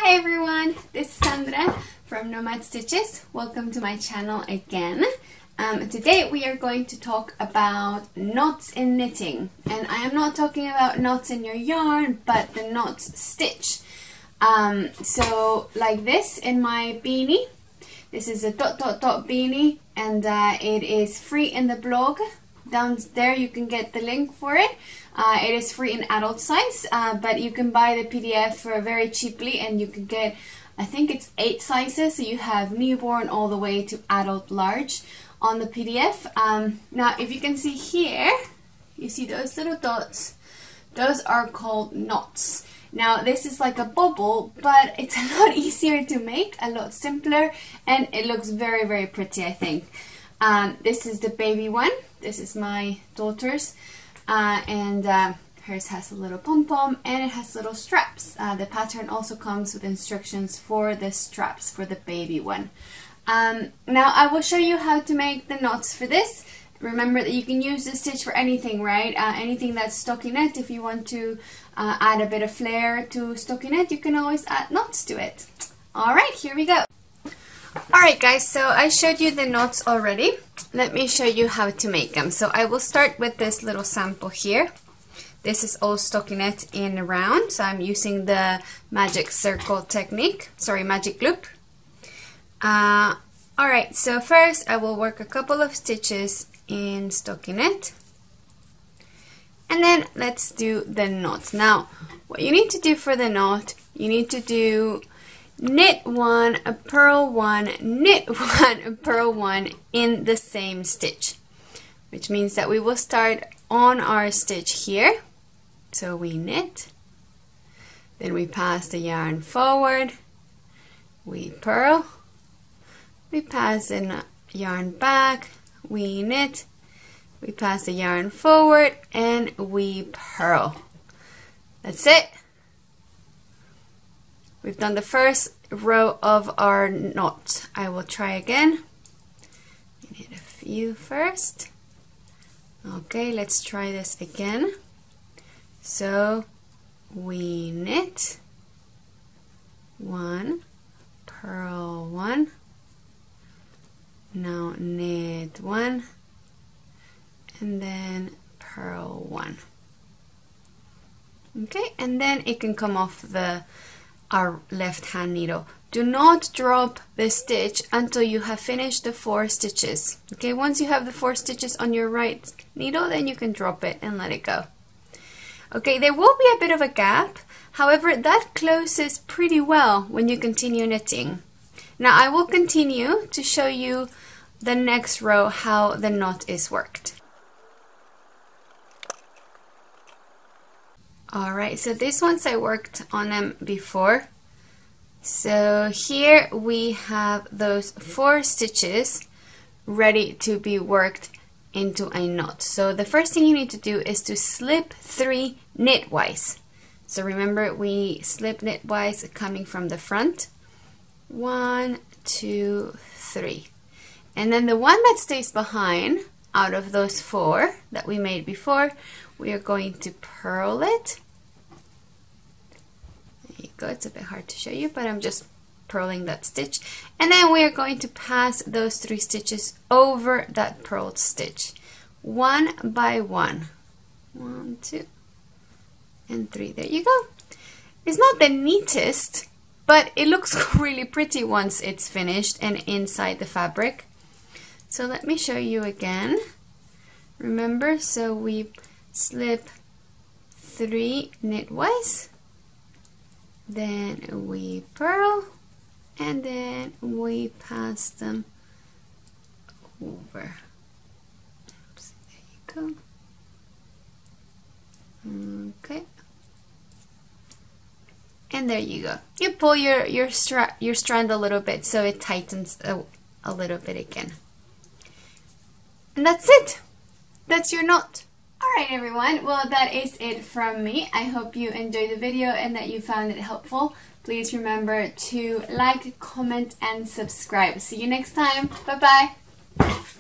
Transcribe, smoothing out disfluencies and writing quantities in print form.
Hi everyone, this is Sandra from Nomad Stitches. Welcome to my channel again. Today we are going to talk about knots in knitting, and I am not talking about knots in your yarn but the knots stitch. So like this in my beanie. This is a ... beanie, and it is free in the blog. Down there you can get the link for it. It is free in adult size, but you can buy the PDF for very cheaply, and you can get, I think it's 8 sizes, so you have newborn all the way to adult large on the PDF. Now if you can see here, you see those little dots, those are called knots. Now this is like a bobble, but it's a lot easier to make, a lot simpler, and it looks very, very pretty, I think. This is the baby one. This is my daughter's, and hers has a little pom-pom and it has little straps. The pattern also comes with instructions for the straps for the baby one. Now I will show you how to make the knots for this. Remember that you can use this stitch for anything, right? Anything that's stockinette. If you want to add a bit of flair to stockinette, you can always add knots to it. Alright, here we go. Alright guys, so I showed you the knots already. Let me show you how to make them. So I will start with this little sample here. This is all stockinette in a round, so I'm using the magic circle technique, sorry, magic loop. Alright, so first I will work a couple of stitches in stockinette, and then let's do the knot. Now what you need to do for the knot, you need to do knit 1, purl 1, knit 1, purl 1 in the same stitch, which means that we will start on our stitch here. So we knit, then we pass the yarn forward, we purl, we pass the yarn back, we knit, we pass the yarn forward, and we purl. That's it. We've done the first row of our knot. I will try again. Knit a few first. Okay, let's try this again. So we knit 1, purl 1, now knit 1, and then purl 1. Okay, and then it can come off our left hand needle. Do not drop the stitch until you have finished the 4 stitches. Okay, once you have the 4 stitches on your right needle, then you can drop it and let it go. Okay, there will be a bit of a gap, however that closes pretty well when you continue knitting. Now I will continue to show you the next row how the knot is worked. Alright, so these ones I worked on them before. So here we have those 4 stitches ready to be worked into a knot. So the first thing you need to do is to slip 3 knitwise. So remember, we slip knitwise coming from the front. 1, 2, 3. And then the one that stays behind out of those 4 that we made before, we are going to purl it. There you go. It's a bit hard to show you, but I'm just purling that stitch. And then we are going to pass those 3 stitches over that purled stitch, one by one. 1, 2, and 3. There you go. It's not the neatest, but it looks really pretty once it's finished and inside the fabric. So let me show you again. Remember, so we slip 3 knitwise, then we purl, and then we pass them over. Oops, there you go. Okay, and there you go. You pull your strand a little bit so it tightens a little bit again, and that's it. That's your knot. Alright everyone, well that is it from me. I hope you enjoyed the video and that you found it helpful. Please remember to like, comment and subscribe. See you next time. Bye bye.